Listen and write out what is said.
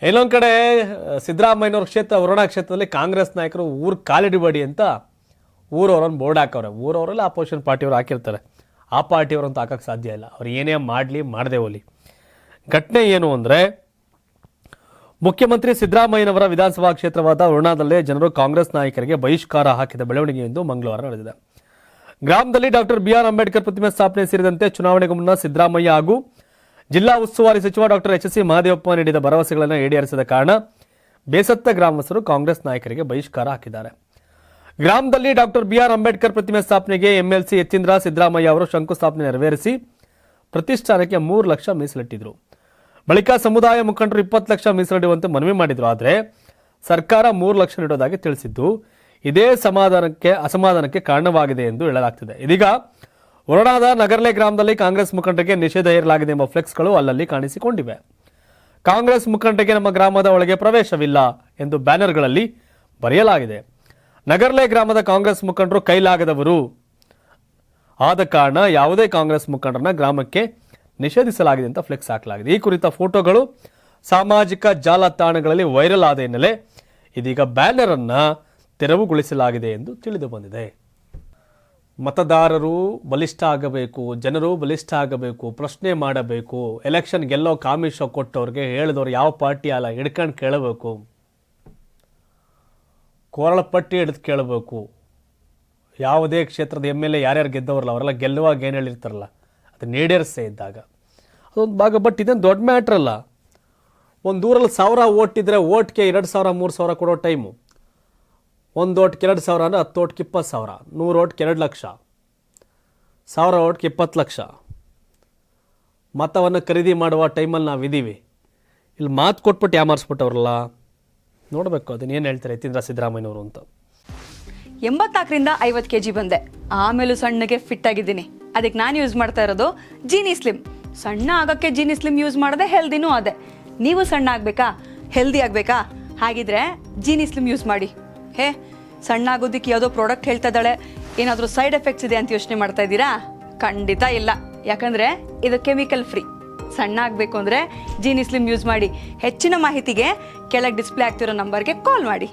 ಎಲ್ಲೊಂದು ಕಡೆ ಸಿದ್ದರಾಮಯ್ಯನವ್ರ ಕ್ಷೇತ್ರ ವರುಣಾ ಕ್ಷೇತ್ರದಲ್ಲಿ ಕಾಂಗ್ರೆಸ್ ನಾಯಕರು ಊರು ಕಾಲಿಡಬೇಡಿ ಅಂತ ಊರವ್ರನ್ನ ಬೋರ್ಡ್ ಹಾಕವ್ರೆ. ಊರವರೆಲ್ಲ ಅಪೋಸಿಷನ್ ಪಾರ್ಟಿಯವ್ರು ಹಾಕಿರ್ತಾರೆ. ಆ ಪಾರ್ಟಿಯವ್ರಂತೂ ಹಾಕಕ್ಕೆ ಸಾಧ್ಯ ಇಲ್ಲ. ಅವ್ರು ಏನೇ ಮಾಡಲಿ ಮಾಡದೆ ಹೋಗಲಿ. ಘಟನೆ ಏನು ಅಂದರೆ, ಮುಖ್ಯಮಂತ್ರಿ ಸಿದ್ದರಾಮಯ್ಯನವರ ವಿಧಾನಸಭಾ ಕ್ಷೇತ್ರವಾದ ವರುಣಾದಲ್ಲೇ ಜನರು ಕಾಂಗ್ರೆಸ್ ನಾಯಕರಿಗೆ ಬಹಿಷ್ಕಾರ ಹಾಕಿದ ಬೆಳವಣಿಗೆ ಎಂದು ಮಂಗಳವಾರ ನಡೆದಿದೆ. ಗ್ರಾಮದಲ್ಲಿ ಡಾಕ್ಟರ್ BR ಅಂಬೇಡ್ಕರ್ ಪ್ರತಿಮೆ ಸ್ಥಾಪನೆ ಸೇರಿದಂತೆ ಚುನಾವಣೆಗೂ ಮುನ್ನ ಸಿದ್ದರಾಮಯ್ಯ ಹಾಗೂ ಜಿಲ್ಲಾ ಉಸ್ತುವಾರಿ ಸಚಿವ ಡಾಕ್ಟರ್ HC ಮಹದೇವಪ್ಪ ನೀಡಿದ ಭರವಸೆಗಳನ್ನು ಈಡೇರಿಸದ ಕಾರಣ ಬೇಸತ್ತ ಗ್ರಾಮಸ್ಥರು ಕಾಂಗ್ರೆಸ್ ನಾಯಕರಿಗೆ ಬಹಿಷ್ಕಾರ ಹಾಕಿದ್ದಾರೆ. ಗ್ರಾಮದಲ್ಲಿ ಡಾಕ್ಟರ್ BR ಅಂಬೇಡ್ಕರ್ ಪ್ರತಿಮೆ ಸ್ಥಾಪನೆಗೆ MLC ಯತೀಂದ್ರ ಸಿದ್ದರಾಮಯ್ಯ ಅವರು ಶಂಕುಸ್ಥಾಪನೆ ನೆರವೇರಿಸಿ ಪ್ರತಿಷ್ಠಾನಕ್ಕೆ 3 ಲಕ್ಷ ಮೀಸಲಿಟ್ಟಿದ್ರು. ಬಳಿಕ ಸಮುದಾಯ ಮುಖಂಡರು 20 ಲಕ್ಷ ಮೀಸಲಿಡುವಂತೆ ಮನವಿ ಮಾಡಿದ್ರು. ಆದರೆ ಸರ್ಕಾರ 3 ಲಕ್ಷ ನೀಡೋದಾಗಿ ತಿಳಿಸಿದ್ದು ಇದೇ ಅಸಮಾಧಾನಕ್ಕೆ ಕಾರಣವಾಗಿದೆ ಎಂದು ಹೇಳಲಾಗ್ತಿದೆ. ಇದೀಗ ವರುಣಾದ ನಗರ್ಲೆ ಗ್ರಾಮದಲ್ಲಿ ಕಾಂಗ್ರೆಸ್ ಮುಖಂಡರಿಗೆ ನಿಷೇಧ ಹೇರಲಾಗಿದೆ ಎಂಬ ಫ್ಲೆಕ್ಸ್ಗಳು ಅಲ್ಲಲ್ಲಿ ಕಾಣಿಸಿಕೊಂಡಿವೆ. ಕಾಂಗ್ರೆಸ್ ಮುಖಂಡರಿಗೆ ನಮ್ಮ ಗ್ರಾಮದ ಒಳಗೆ ಪ್ರವೇಶವಿಲ್ಲ ಎಂದು ಬ್ಯಾನರ್ಗಳಲ್ಲಿ ಬರೆಯಲಾಗಿದೆ. ನಗರ್ಲೆ ಗ್ರಾಮದ ಕಾಂಗ್ರೆಸ್ ಮುಖಂಡರು ಕೈಲಾಗದವರು ಆದ ಕಾರಣ ಯಾವುದೇ ಕಾಂಗ್ರೆಸ್ ಮುಖಂಡರನ್ನ ಗ್ರಾಮಕ್ಕೆ ನಿಷೇಧಿಸಲಾಗಿದೆ ಅಂತ ಫ್ಲೆಕ್ಸ್ ಹಾಕಲಾಗಿದೆ. ಈ ಕುರಿತ ಫೋಟೋಗಳು ಸಾಮಾಜಿಕ ಜಾಲತಾಣಗಳಲ್ಲಿ ವೈರಲ್ ಆದ ಹಿನ್ನೆಲೆ ಇದೀಗ ಬ್ಯಾನರ್ ಅನ್ನ ತೆರವುಗೊಳಿಸಲಾಗಿದೆ ಎಂದು ತಿಳಿದು ಬಂದಿದೆ. ಮತದಾರರು ಬಲಿಷ್ಠ ಆಗಬೇಕು, ಜನರು ಬಲಿಷ್ಠ ಆಗಬೇಕು, ಪ್ರಶ್ನೆ ಮಾಡಬೇಕು. ಎಲೆಕ್ಷನ್ ಗೆಲ್ಲೋ ಕಾಮಿಷ ಕೊಟ್ಟವ್ರಿಗೆ ಹೇಳಿದವ್ರು ಯಾವ ಪಾರ್ಟಿ ಅಲ್ಲ ಹಿಡ್ಕೊಂಡು ಕೇಳಬೇಕು, ಕೋರಳಪಟ್ಟಿ ಹಿಡಿದು ಕೇಳಬೇಕು. ಯಾವುದೇ ಕ್ಷೇತ್ರದ MLA ಯಾರ್ಯಾರು ಗೆದ್ದವ್ರಲ್ಲ ಅವರೆಲ್ಲ ಗೆಲ್ಲುವಾಗ ಏನು ಹೇಳಿರ್ತಾರಲ್ಲ ಅದು ನೀಡೇರಿಸೇ ಇದ್ದಾಗ ಅದೊಂದು ಭಾಗ. ಬಟ್ ಇದೇನು ದೊಡ್ಡ ಮ್ಯಾಟ್ರ್ ಅಲ್ಲ. ಒಂದು ಊರಲ್ಲಿ 1000 ಓಟ್ ಇದ್ದರೆ ಓಟ್ಗೆ 2,000 3,000 ಕೊಡೋ ಟೈಮು. 1 ಓಟ್ಗೆ 2,000 ಅಂದರೆ 10 ಓಟ್ಗೆ 20,000, 100 ಓಟ್ಗೆ 2 ಲಕ್ಷ, 1000 ಓಟ್ಗೆ 20 ಲಕ್ಷ ಮತವನ್ನು ಖರೀದಿ ಮಾಡುವ ಟೈಮಲ್ಲಿ ನಾವಿದ್ದೀವಿ. ಇಲ್ಲಿ ಮಾತು ಕೊಟ್ಬಿಟ್ಟು ಯಾಮಾರಿಸ್ಬಿಟ್ಟವ್ರಲ್ಲ. ನೋಡಬೇಕು ಅದನ್ನ ಏನು ಹೇಳ್ತಾರೆ ಯತೀಂದ್ರ ಸಿದ್ದರಾಮಯ್ಯನವರು ಅಂತ. 84ರಿಂದ 50 kg ಬಂದೆ, ಆಮೇಲೂ ಸಣ್ಣಗೆ ಫಿಟ್ ಆಗಿದ್ದೀನಿ. ಅದಕ್ಕೆ ನಾನು ಯೂಸ್ ಮಾಡ್ತಾ ಇರೋದು ಜೀನಿ ಸ್ಲಿಮ್. ಸಣ್ಣ ಆಗೋಕ್ಕೆ ಜೀನಿ ಸ್ಲಿಮ್ ಯೂಸ್ ಮಾಡಿದೆ, ಹೆಲ್ದಿನೂ ಅದೇ. ನೀವು ಸಣ್ಣ ಆಗಬೇಕಾ, ಹೆಲ್ದಿ ಆಗಬೇಕಾ? ಹಾಗಿದ್ರೆ ಜೀನಿ ಸ್ಲಿಮ್ ಯೂಸ್ ಮಾಡಿ. ಸಣ್ಣ ಆಗೋದಕ್ಕೆ ಯಾವುದೋ ಪ್ರಾಡಕ್ಟ್ ಹೇಳ್ತಾ ಇದ್ದಾಳೆ, ಏನಾದರೂ ಸೈಡ್ ಎಫೆಕ್ಟ್ಸ್ ಇದೆ ಅಂತ ಯೋಚನೆ ಮಾಡ್ತಾ ಇದ್ದೀರಾ? ಖಂಡಿತ ಇಲ್ಲ, ಯಾಕಂದರೆ ಇದು ಕೆಮಿಕಲ್ ಫ್ರೀ. ಸಣ್ಣ ಆಗಬೇಕು ಅಂದರೆ ಜೀನಿ ಸ್ಲಿಮ್ ಯೂಸ್ ಮಾಡಿ. ಹೆಚ್ಚಿನ ಮಾಹಿತಿಗೆ ಕೆಳಗೆ ಡಿಸ್ಪ್ಲೇ ಆಗ್ತಿರೋ ನಂಬರ್ಗೆ ಕಾಲ್ ಮಾಡಿ.